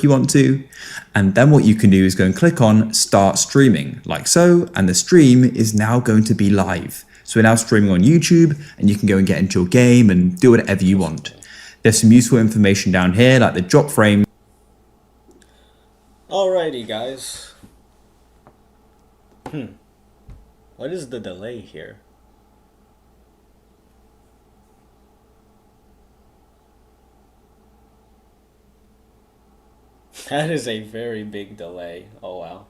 you want to. And then what you can do is go and click on start streaming like so, and the stream is now going to be live. So we're now streaming on YouTube, and you can go and get into your game and do whatever you want. There's some useful information down here like the drop frame. Alrighty guys. What is the delay here? That is a very big delay. Oh wow.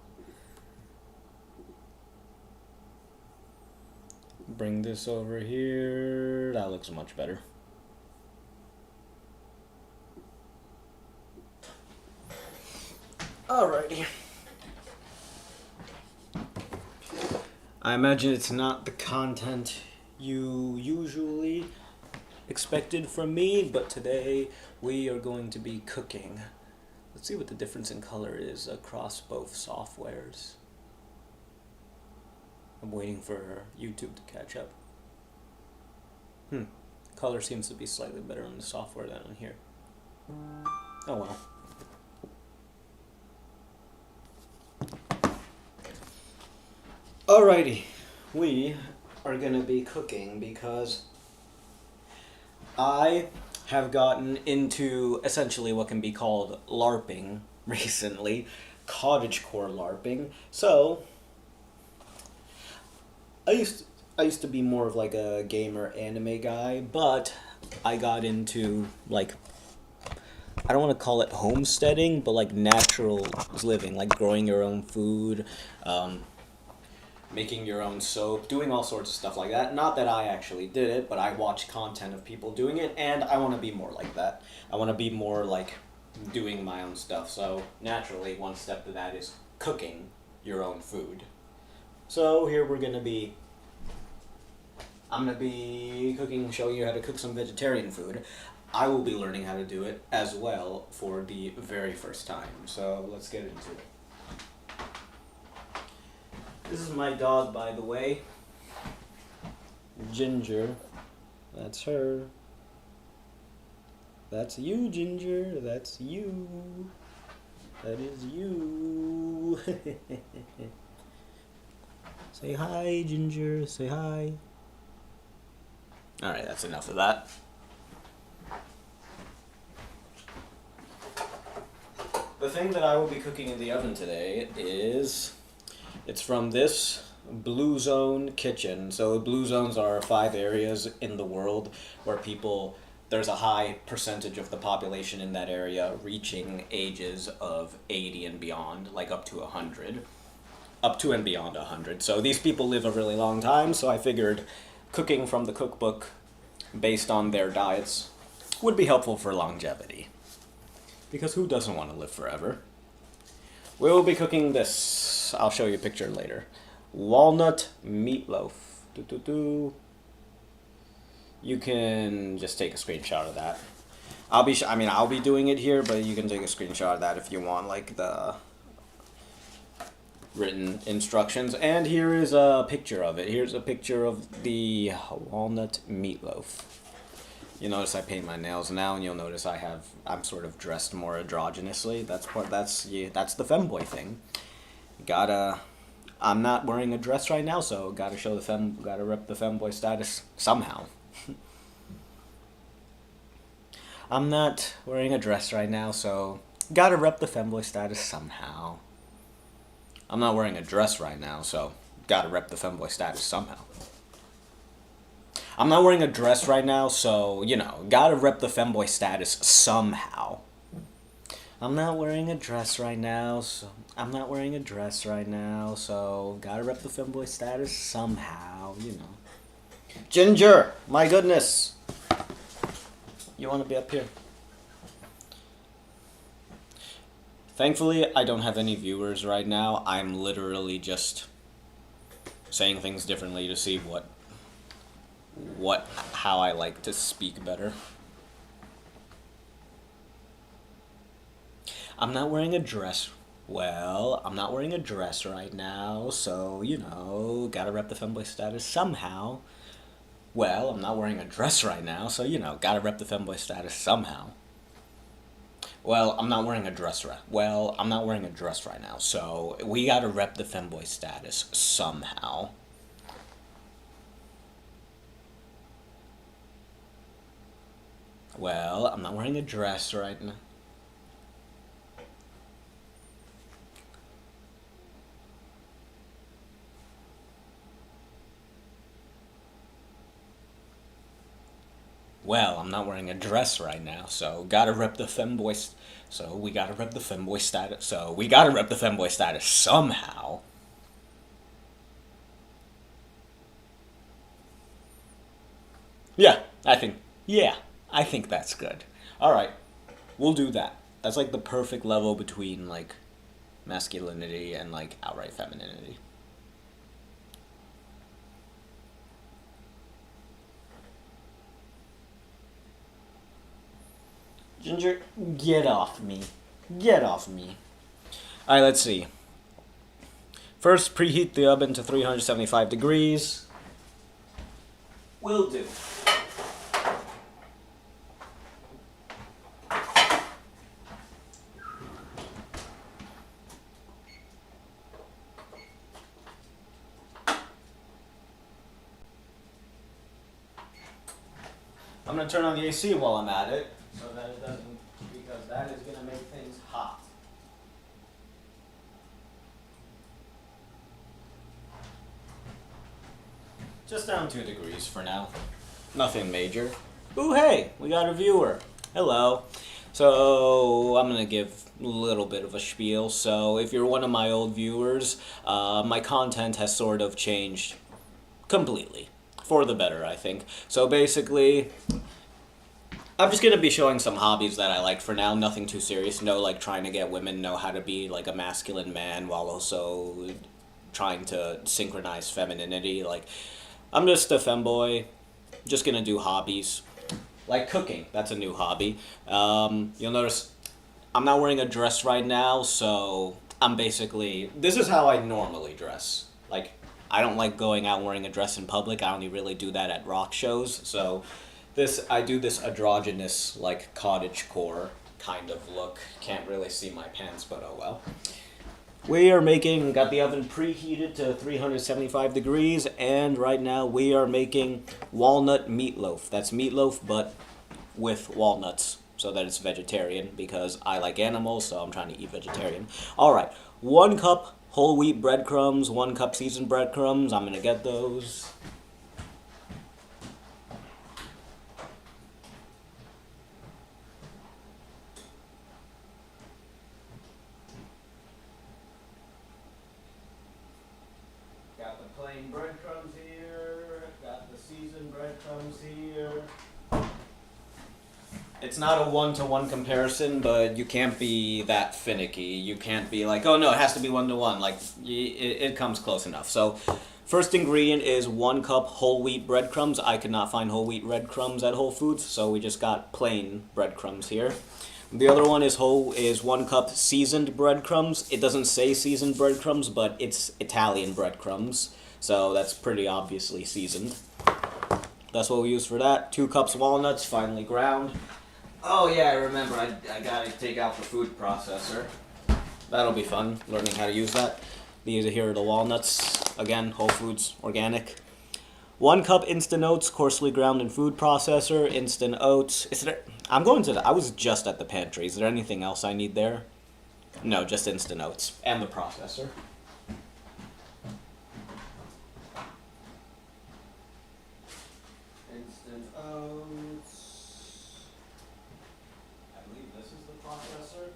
Bring this over here. That looks much better. Alrighty. I imagine it's not the content you usually expected from me, but today we are going to be cooking. Let's see what the difference in color is across both softwares. I'm waiting for YouTube to catch up. Color seems to be slightly better on the software than on here. Oh well. Alrighty, we are gonna be cooking because I have gotten into essentially what can be called LARPing recently, cottagecore LARPing. So I used to be more of like a gamer anime guy, but I got into like, I don't want to call it homesteading, but like natural living, like growing your own food, making your own soap, doing all sorts of stuff like that. Not that I actually did it, but I watch content of people doing it, and I want to be more like that. I want to be more like doing my own stuff. So naturally, one step to that is cooking your own food. So here I'm going to be cooking, showing you how to cook some vegetarian food. I will be learning how to do it as well for the very first time. So let's get into it. This is my dog, by the way. Ginger. That's her. That's you, Ginger. That's you. That is you. Say hi, Ginger. Say hi. Alright, that's enough of that. The thing that I will be cooking in the oven today is... it's from this Blue Zone kitchen. So blue zones are 5 areas in the world where there's a high percentage of the population in that area reaching ages of 80 and beyond, like up to 100. Up to and beyond 100. So these people live a really long time, so I figured cooking from the cookbook based on their diets would be helpful for longevity. Because who doesn't want to live forever? We'll be cooking this. I'll show you a picture later. Walnut meatloaf. You can just take a screenshot of that. I'll be doing it here, but you can take a screenshot of that if you want, like the written instructions. And here is a picture of it. Here's a picture of the walnut meatloaf. You notice I paint my nails now, and you'll notice I'm sort of dressed more androgynously. That's the femboy thing. I'm not wearing a dress right now, so gotta rep the femboy status somehow. I'm not wearing a dress right now, so gotta rep the femboy status somehow. I'm not wearing a dress right now, so gotta rep the femboy status somehow. I'm not wearing a dress right now, so, gotta rep the femboy status somehow. I'm not wearing a dress right now, so gotta rep the femboy status somehow, Ginger, my goodness. You want to be up here? Thankfully, I don't have any viewers right now. I'm literally just saying things differently to see how I like to speak better. I'm not wearing a dress. Well, I'm not wearing a dress right now, so, gotta rep the femboy status somehow. Well, I'm not wearing a dress right now, so, gotta rep the femboy status somehow. Well, I'm not wearing a dress right. Well, I'm not wearing a dress right now, so we gotta rep the femboy status somehow. Well, I'm not wearing a dress right now. Well, I'm not wearing a dress right now, so gotta rep the femboy. So we gotta rep the femboy status. So we gotta rep the femboy status somehow. Yeah, I think. Yeah, I think that's good. All right, we'll do that. That's like the perfect level between like masculinity and like outright femininity. Ginger, get off me. Get off me. Alright, let's see. First, preheat the oven to 375 degrees. Will do. I'm going to turn on the AC while I'm at it, so that it doesn't, because that is going to make things hot. Just down 2 degrees for now. Nothing major. Ooh, hey, we got a viewer. Hello. So, I'm going to give a little bit of a spiel. So, if you're one of my old viewers, my content has sort of changed completely. For the better, I think. So, basically, I'm just going to be showing some hobbies that I like for now. Nothing too serious. No, like, trying to get women know how to be, like, a masculine man while also trying to synchronize femininity. Like, I'm just a femboy, just gonna do hobbies. Like cooking, that's a new hobby. You'll notice I'm not wearing a dress right now, so I'm basically, this is how I normally dress. Like, I don't like going out wearing a dress in public, I only really do that at rock shows, so I do this androgynous, like, cottagecore kind of look. Can't really see my pants, but oh well. We are got the oven preheated to 375 degrees, and right now we are making walnut meatloaf. That's meatloaf, but with walnuts, so that it's vegetarian, because I like animals, so I'm trying to eat vegetarian. Alright, 1 cup whole wheat breadcrumbs, 1 cup seasoned breadcrumbs. I'm going to get those. Got the plain breadcrumbs here, got the seasoned breadcrumbs here. It's not a one-to-one comparison, but you can't be that finicky. You can't be like, oh no, it has to be one-to-one. Like, it comes close enough. So, first ingredient is 1 cup whole wheat breadcrumbs. I could not find whole wheat breadcrumbs at Whole Foods, so we just got plain breadcrumbs here. The other one is 1 cup seasoned breadcrumbs. It doesn't say seasoned breadcrumbs, but it's Italian breadcrumbs, so that's pretty obviously seasoned. That's what we use for that. 2 cups walnuts, finely ground. Oh yeah, I remember, I gotta take out the food processor. That'll be fun, learning how to use that. These are here are the walnuts, again, Whole Foods, organic. 1 cup instant oats, coarsely ground in food processor. Instant oats. I was just at the pantry. Is there anything else I need there? No, just instant oats and the processor. Instant oats. I believe this is the processor.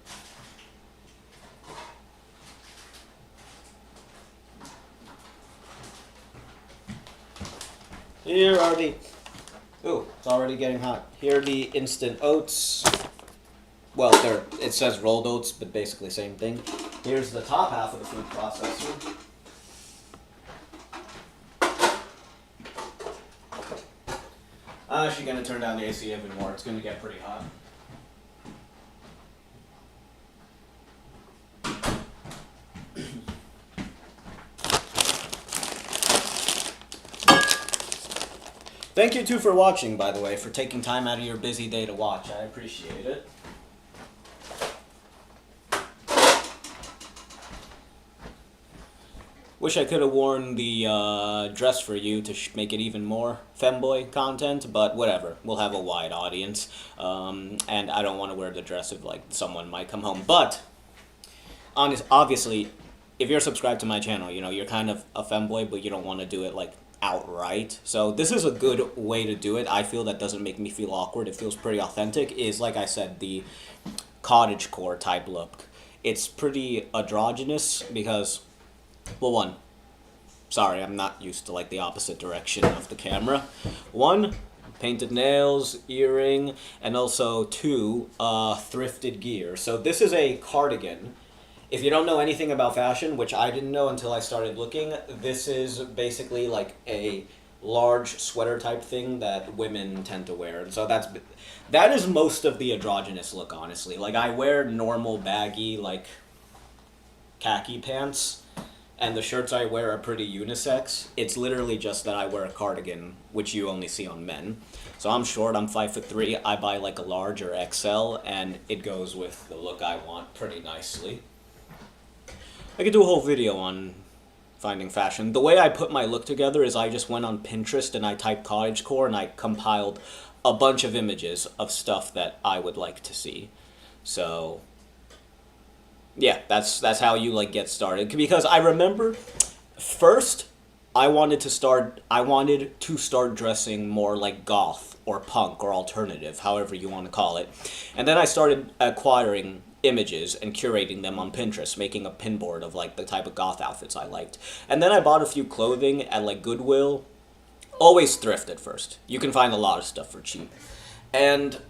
Here are the... Ooh, it's already getting hot. Here are the instant oats. Well, it says rolled oats, but basically same thing. Here's the top half of the food processor. I'm actually going to turn down the AC even more. It's going to get pretty hot. Thank you too for watching, by the way, for taking time out of your busy day to watch. I appreciate it. Wish I could have worn the dress for you to make it even more femboy content, but whatever. We'll have a wide audience, and I don't want to wear the dress if like someone might come home. But obviously, if you're subscribed to my channel, you know you're kind of a femboy, but you don't want to do it like outright. So this is a good way to do it. I feel that doesn't make me feel awkward. It feels pretty authentic. Is like I said, the cottagecore type look. It's pretty androgynous because, well, one, sorry, I'm not used to like the opposite direction of the camera. One, painted nails, earring, and also two, thrifted gear. So this is a cardigan. If you don't know anything about fashion, which I didn't know until I started looking, this is basically like a large sweater type thing that women tend to wear. And so that is most of the androgynous look, honestly. Like I wear normal baggy like khaki pants, and the shirts I wear are pretty unisex. It's literally just that I wear a cardigan, which you only see on men. So I'm short, I'm 5'3". I buy like a large or XL, and it goes with the look I want pretty nicely. I could do a whole video on finding fashion. The way I put my look together is I just went on Pinterest and I typed cottagecore and I compiled a bunch of images of stuff that I would like to see. So yeah, that's how you like get started. Because I remember first I wanted to start dressing more like goth or punk or alternative, however you want to call it. And then I started acquiring images and curating them on Pinterest, making a pinboard of like the type of goth outfits I liked. And then I bought a few clothing at like Goodwill. Always thrift at first. You can find a lot of stuff for cheap. And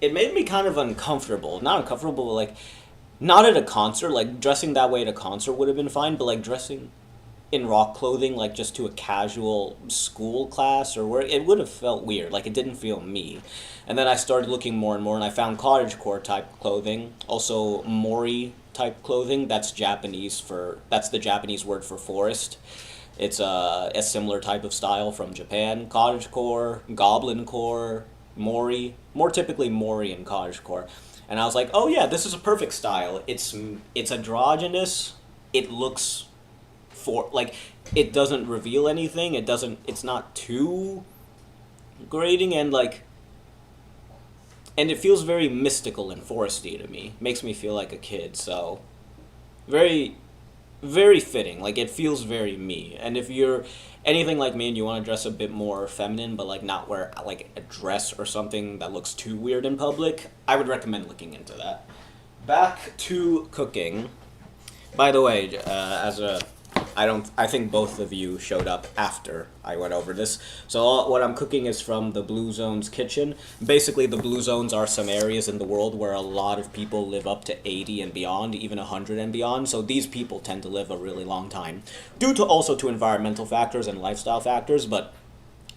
it made me kind of uncomfortable. Not uncomfortable, but like not at a concert. Like dressing that way at a concert would have been fine, but like dressing in rock clothing, like just to a casual school class or where, it would have felt weird. Like it didn't feel me. And then I started looking more and more, and I found cottagecore type clothing, also mori type clothing. That's the Japanese word for forest. It's a similar type of style from Japan. Cottagecore, goblincore, mori, more typically mori and cottagecore. And I was like, oh yeah, this is a perfect style. It's androgynous. It looks like it doesn't reveal anything. It's not too grating, and like, and it feels very mystical and foresty to me. Makes me feel like a kid. So very, very fitting. Like it feels very me. And if you're anything like me and you want to dress a bit more feminine, but like not wear like a dress or something that looks too weird in public, I would recommend looking into that. Back to cooking. By the way, I think both of you showed up after I went over this. So what I'm cooking is from the Blue Zone's kitchen. Basically, the Blue Zones are some areas in the world where a lot of people live up to 80 and beyond, even 100 and beyond. So these people tend to live a really long time, due to also to environmental factors and lifestyle factors, but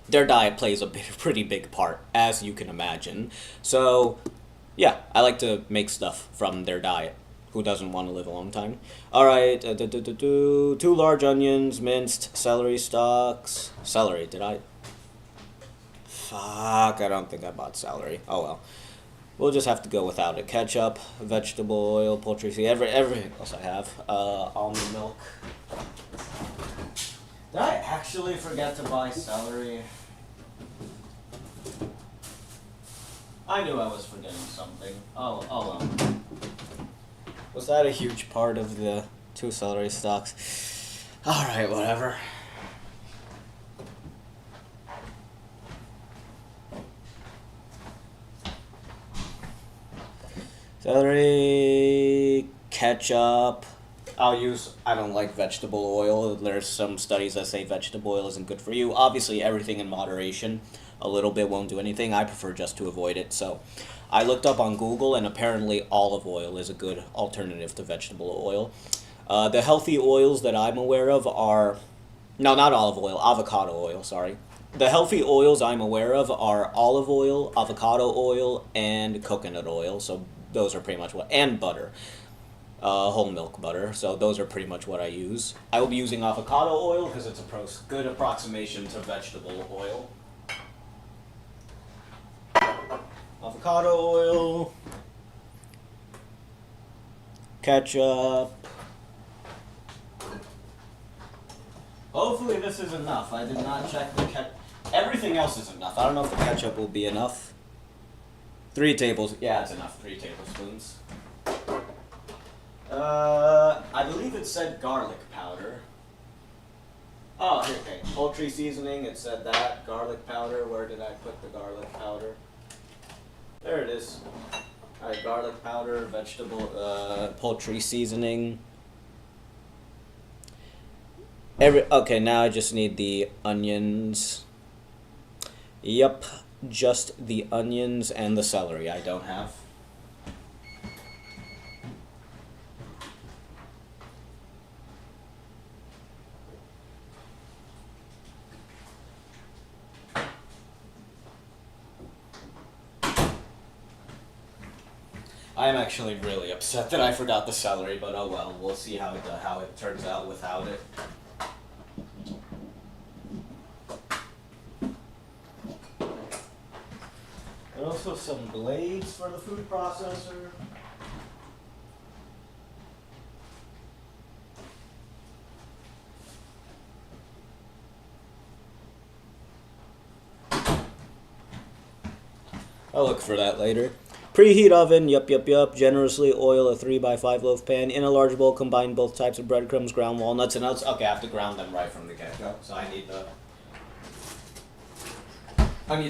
their diet plays a pretty big part, as you can imagine. So yeah, I like to make stuff from their diet. Who doesn't want to live a long time? All right, 2 large onions, minced celery stalks. Celery, did I? Fuck, I don't think I bought celery. Oh well. We'll just have to go without it. Ketchup, vegetable oil, poultry seed, everything else I have. Almond milk. Did I actually forget to buy celery? I knew I was forgetting something. Oh well. Was that a huge part of the 2 celery stalks? Alright, whatever. Celery, ketchup. I don't like vegetable oil. There's some studies that say vegetable oil isn't good for you. Obviously, everything in moderation. A little bit won't do anything. I prefer just to avoid it, so I looked up on Google, and apparently olive oil is a good alternative to vegetable oil. The healthy oils that I'm aware of are... No, not olive oil. Avocado oil, sorry. The healthy oils I'm aware of are olive oil, avocado oil, and coconut oil. So those are pretty much what... And butter. Whole milk butter. So those are pretty much what I use. I will be using avocado oil because it's a good approximation to vegetable oil. Avocado oil, ketchup, Hopefully this is enough. I did not check the ketchup. Everything else is enough. I don't know if the ketchup will be enough. 3 tablespoons. Yeah, it's enough. 3 tablespoons. I believe it said garlic powder. Oh, okay. Poultry seasoning, it said that. Garlic powder, where did I put the garlic powder? There it is. Alright, garlic powder, poultry seasoning. Okay, now I just need the onions. Yep, just the onions and the celery I don't have. I'm actually really upset that I forgot the celery, but oh well, we'll see how it turns out without it. And also some blades for the food processor. I'll look for that later. Preheat oven, yup. Generously oil a 3x5 loaf pan. In a large bowl, combine both types of breadcrumbs, ground walnuts, and nuts. Okay, I have to ground them right from the get-go. So I need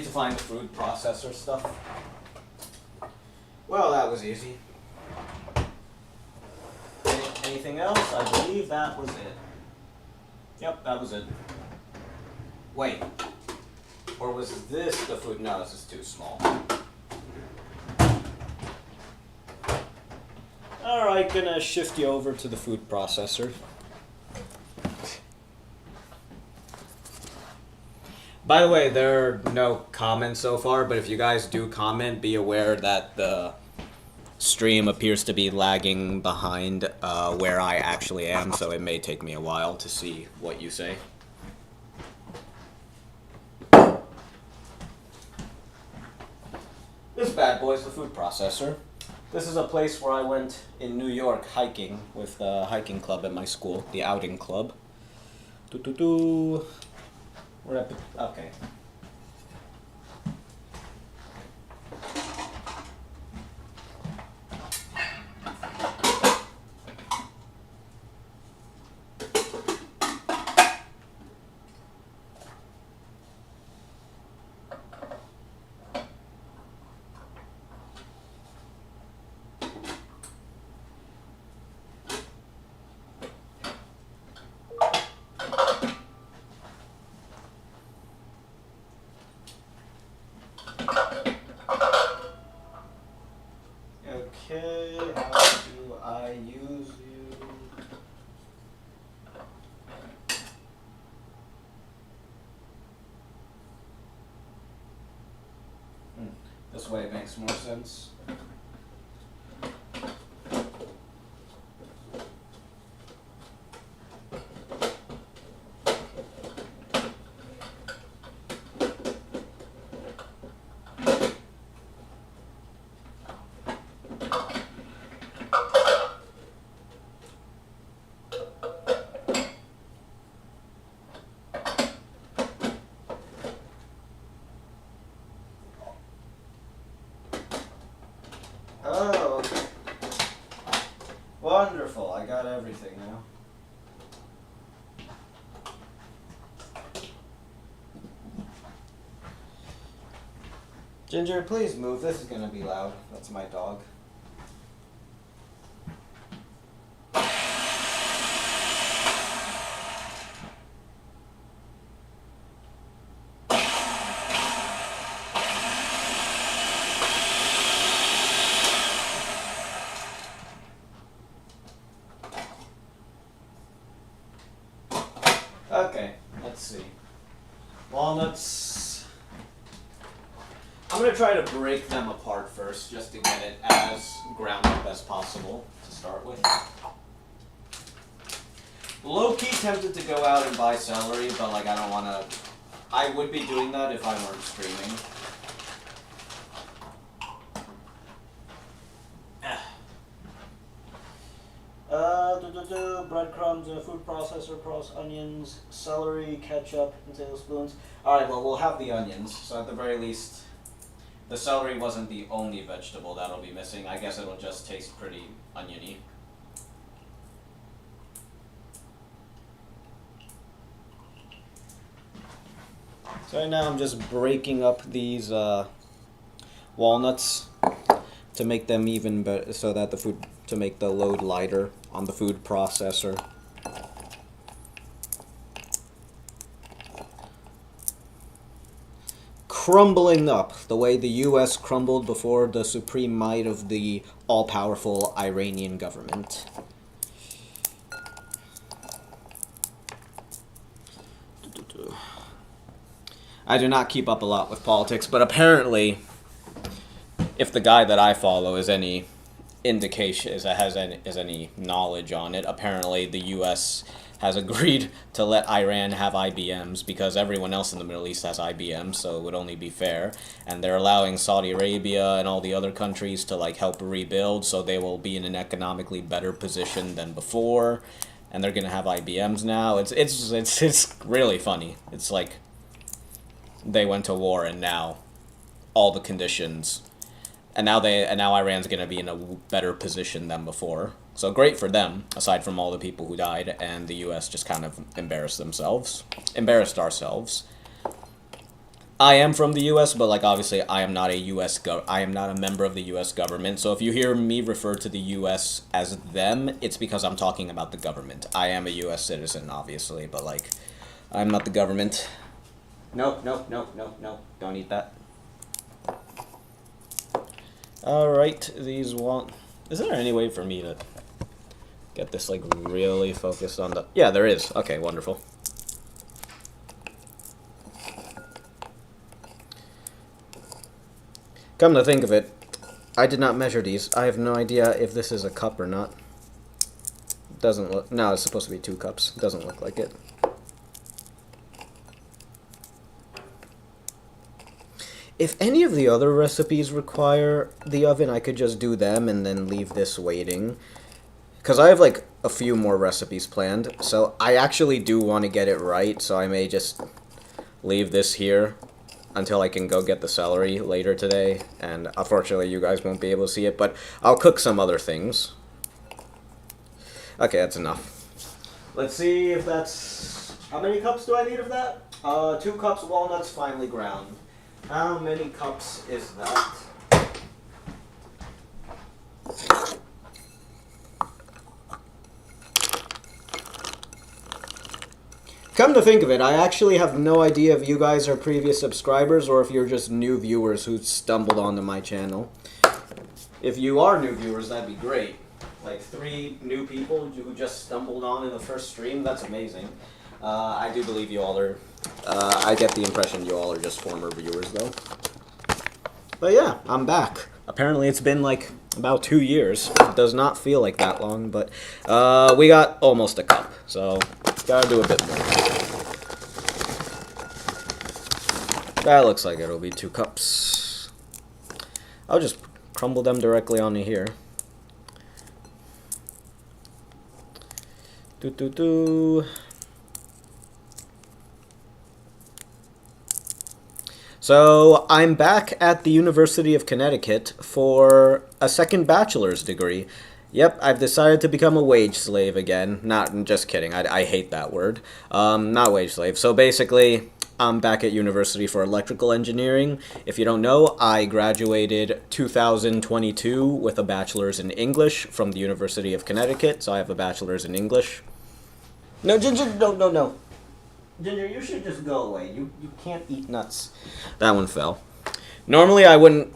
to find the food processor stuff. Well, that was easy. Anything else? I believe that was it. Yep, that was it. Wait. Or was this the food? No, this is too small. Alright, gonna shift you over to the food processor. By the way, there are no comments so far, but if you guys do comment, be aware that the stream appears to be lagging behind where I actually am, so it may take me a while to see what you say. This bad boy's the food processor. This is a place where I went in New York hiking with the hiking club at my school, the outing club. Okay. Okay, how do I use you? This way makes more sense. Oh, okay. Wonderful, I got everything now. Ginger, please move. This is gonna be loud. That's my dog. Okay, let's see. Walnuts. I'm going to try to break them apart first just to get it as ground up as possible to start with. Low-key tempted to go out and buy celery, but like I don't want to... I would be doing that if I weren't streaming. breadcrumbs, food processor, onions, celery, ketchup, and tablespoons. Alright, well, we'll have the onions, so at the very least, the celery wasn't the only vegetable that'll be missing. I guess it'll just taste pretty oniony. So right now I'm just breaking up these walnuts to make them even better, so that to make the load lighter on the food processor. Crumbling up the way the US crumbled before the supreme might of the all-powerful Iranian government. I do not keep up a lot with politics, but apparently, if the guy that I follow is any indication, has any knowledge on it, apparently the U.S. has agreed to let Iran have IBMs because everyone else in the Middle East has IBMs, so it would only be fair. And they're allowing Saudi Arabia and all the other countries to like help rebuild, so they will be in an economically better position than before. And they're gonna have IBMs now. It's really funny. It's like they went to war and now all the conditions, and now Iran's gonna be in a better position than before. So great for them, aside from all the people who died, and the U.S. just kind of embarrassed ourselves. I am from the U.S., but like obviously I am not a member of the U.S. government. So if you hear me refer to the U.S. as them, it's because I'm talking about the government. I am a U.S. citizen, obviously, but like I'm not the government. No, don't eat that. Alright, is there any way for me to get this like really focused on the... Yeah, there is. Okay, wonderful. Come to think of it, I did not measure these. I have no idea if this is a cup or not. Doesn't look... No, it's supposed to be 2 cups. Doesn't look like it. If any of the other recipes require the oven, I could just do them and then leave this waiting. Because I have like a few more recipes planned, so I actually do want to get it right, so I may just leave this here until I can go get the celery later today. And unfortunately you guys won't be able to see it, but I'll cook some other things. Okay, that's enough. Let's see if that's... How many cups do I need of that? 2 cups walnuts finely ground. How many cups is that? Come to think of it, I actually have no idea if you guys are previous subscribers or if you're just new viewers who stumbled onto my channel. If you are new viewers, that'd be great. Like 3 new people who just stumbled on in the first stream, that's amazing. I do believe you all are... I get the impression you all are just former viewers, though. But yeah, I'm back. Apparently it's been like about 2 years. It does not feel like that long, but we got almost a cup, so gotta do a bit more. That looks like it'll be 2 cups. I'll just crumble them directly onto here. So, I'm back at the University of Connecticut for a second bachelor's degree. Yep, I've decided to become a wage slave again. Just kidding, I hate that word. Not wage slave. So basically, I'm back at university for electrical engineering. If you don't know, I graduated 2022 with a bachelor's in English from the University of Connecticut, so I have a bachelor's in English. No, Ginger, no. Ginger, you should just go away. You can't eat nuts. That one fell. Normally, I wouldn't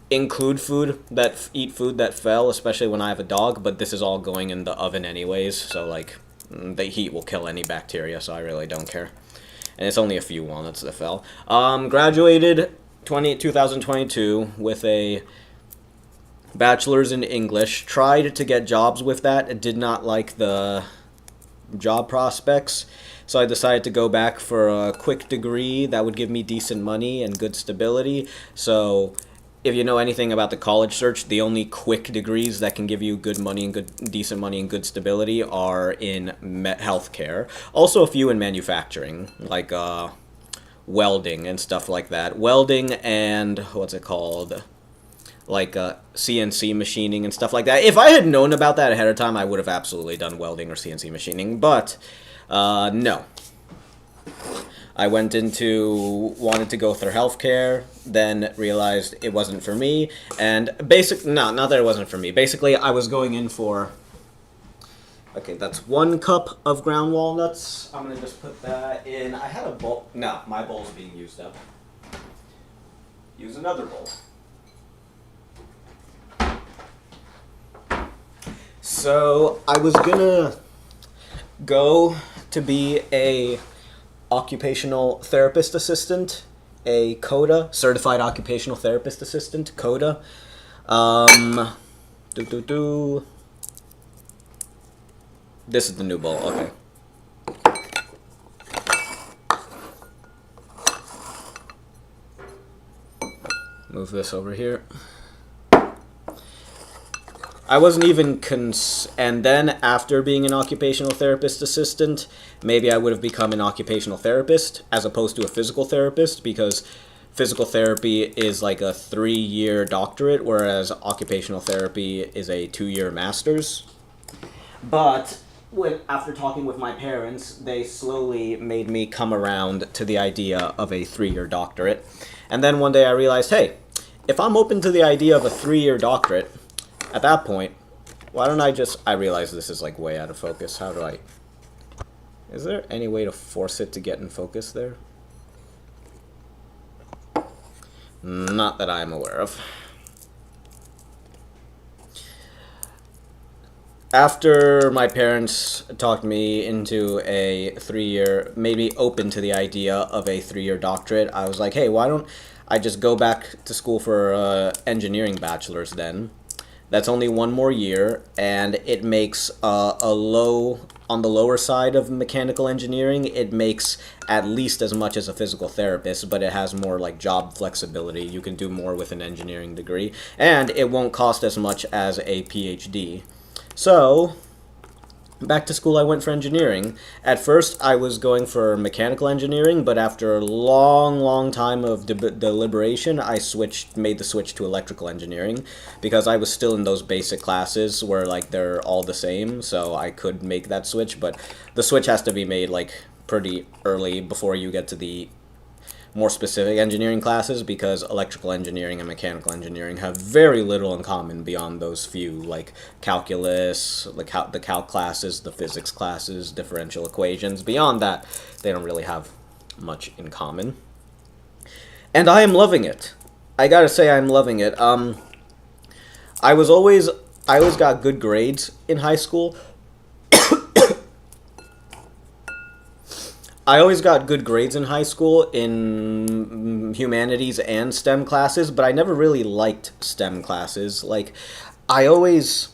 include food that fell, especially when I have a dog, but this is all going in the oven anyways, so like the heat will kill any bacteria, so I really don't care. And it's only a few walnuts that fell. Graduated 2022 with a bachelor's in English. Tried to get jobs with that. Did not like the job prospects. So I decided to go back for a quick degree that would give me decent money and good stability. So if you know anything about the college search, the only quick degrees that can give you good money and decent money and good stability are in healthcare. Also, a few in manufacturing, like welding and stuff like that. Welding and what's it called? Like CNC machining and stuff like that. If I had known about that ahead of time, I would have absolutely done welding or CNC machining. But no. I wanted to go through healthcare, then realized it wasn't for me, and not that it wasn't for me. Basically, I was going in for, okay, that's 1 cup of ground walnuts. I'm gonna just put that in. I had a bowl. No, my bowl's being used up. Use another bowl. So I was gonna go to be a occupational therapist assistant, a CODA, certified occupational therapist assistant, CODA. This is the new bowl, okay. Move this over here. I wasn't even and then after being an occupational therapist assistant, maybe I would have become an occupational therapist as opposed to a physical therapist, because physical therapy is like a 3-year doctorate, whereas occupational therapy is a 2-year master's. But after talking with my parents, they slowly made me come around to the idea of a 3-year doctorate. And then one day I realized, hey, if I'm open to the idea of a 3-year doctorate, at that point, why don't I realize this is like way out of focus. How do I... Is there any way to force it to get in focus there? Not that I'm aware of. After my parents talked me into a 3-year, made me open to the idea of a 3-year doctorate, I was like, hey, why don't I just go back to school for engineering bachelor's then? That's only 1 more year, and it makes on the lower side of mechanical engineering, it makes at least as much as a physical therapist, but it has more like job flexibility. You can do more with an engineering degree, and it won't cost as much as a PhD. So, back to school I went for engineering. At first I was going for mechanical engineering, but after a long time of deliberation, I made the switch to electrical engineering, because I was still in those basic classes where like they're all the same, so I could make that switch, but the switch has to be made like pretty early before you get to the more specific engineering classes, because electrical engineering and mechanical engineering have very little in common beyond those few, like calculus, the calc classes, the physics classes, differential equations. Beyond that, they don't really have much in common. And I am loving it. I gotta say, I'm loving it. I always got good grades in high school. I always got good grades in high school in humanities and STEM classes, but I never really liked STEM classes. Like, I always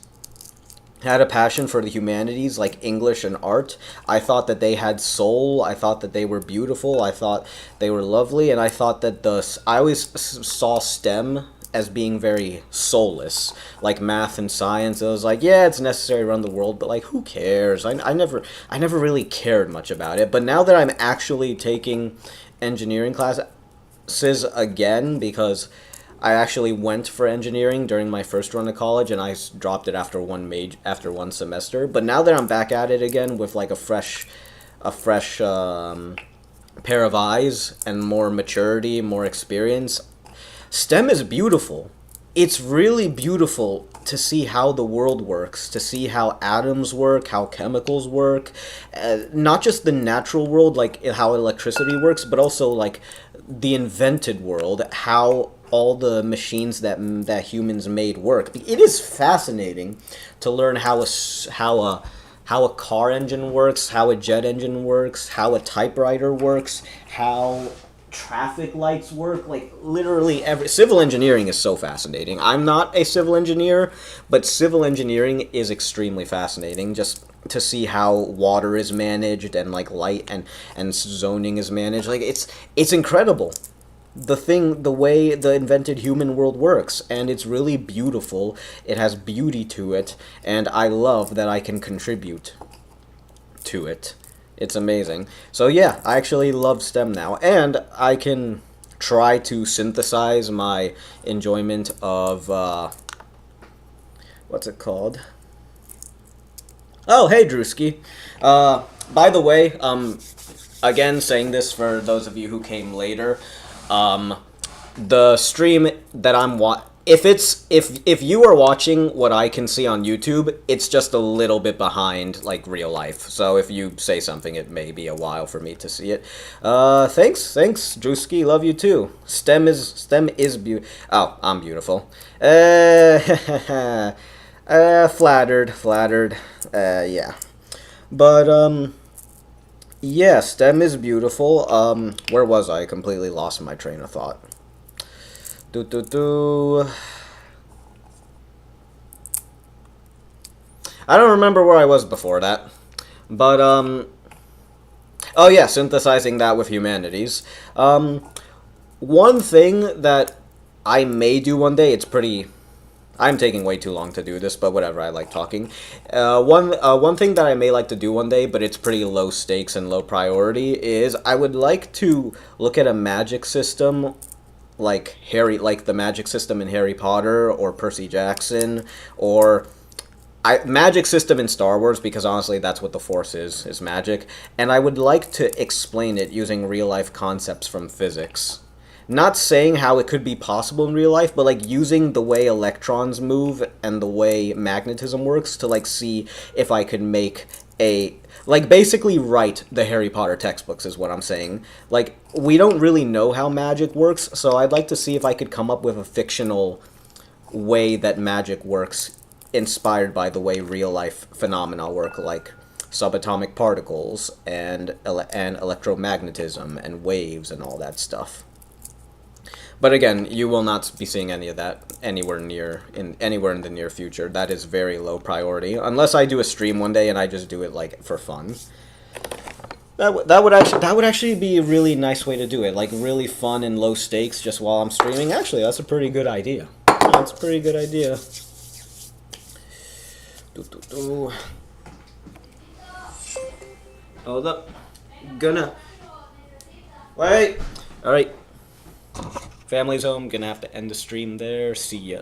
had a passion for the humanities, like English and art. I thought that they had soul. I thought that they were beautiful. I thought they were lovely, and I thought that I always saw STEM as being very soulless, like math and science. I was like, yeah, it's necessary to run the world, but like, who cares? I never really cared much about it. But now that I'm actually taking engineering classes again, because I actually went for engineering during my first run of college, and I dropped it after one semester. But now that I'm back at it again with like a fresh pair of eyes and more maturity, more experience, STEM is beautiful. It's really beautiful to see how the world works, to see how atoms work, how chemicals work, not just the natural world, like how electricity works, but also like the invented world, how all the machines that humans made work. It is fascinating to learn how a car engine works, how a jet engine works, how a typewriter works, how traffic lights work. Like, literally civil engineering is so fascinating. I'm not a civil engineer, but civil engineering is extremely fascinating, just to see how water is managed and like light and zoning is managed. Like, it's incredible. the way the invented human world works, and it's really beautiful. It has beauty to it, and I love that I can contribute to it. It's amazing. So yeah, I actually love STEM now, and I can try to synthesize my enjoyment of what's it called? Oh, hey Drewski. By the way, again, saying this for those of you who came later, the stream that if you are watching what I can see on YouTube, it's just a little bit behind like real life. So if you say something, it may be a while for me to see it. Thanks, Drewski. Love you too. STEM is beautiful. Oh, I'm beautiful. Flattered. Yeah. But, yeah, STEM is beautiful. Where was I? Completely lost my train of thought. I don't remember where I was before that. But, oh yeah, synthesizing that with humanities. One thing that I may do one day, I'm taking way too long to do this, but whatever, I like talking. One thing that I may like to do one day, but it's pretty low stakes and low priority, is I would like to look at a magic system like the magic system in Harry Potter or Percy Jackson, or magic system in Star Wars, because honestly that's what the Force is magic, and I would like to explain it using real life concepts from physics. Not saying how it could be possible in real life, but like using the way electrons move and the way magnetism works to like see if I could make basically write the Harry Potter textbooks is what I'm saying. Like, we don't really know how magic works, so I'd like to see if I could come up with a fictional way that magic works inspired by the way real life phenomena work, like subatomic particles and electromagnetism and waves and all that stuff. But again, you will not be seeing any of that anywhere in the near future. That is very low priority, unless I do a stream one day and I just do it like for fun. That would actually be a really nice way to do it, like really fun and low stakes, just while I'm streaming. Actually, that's a pretty good idea. That's a pretty good idea. Hold up. Gonna wait. All right. Family's home. Gonna have to end the stream there. See ya.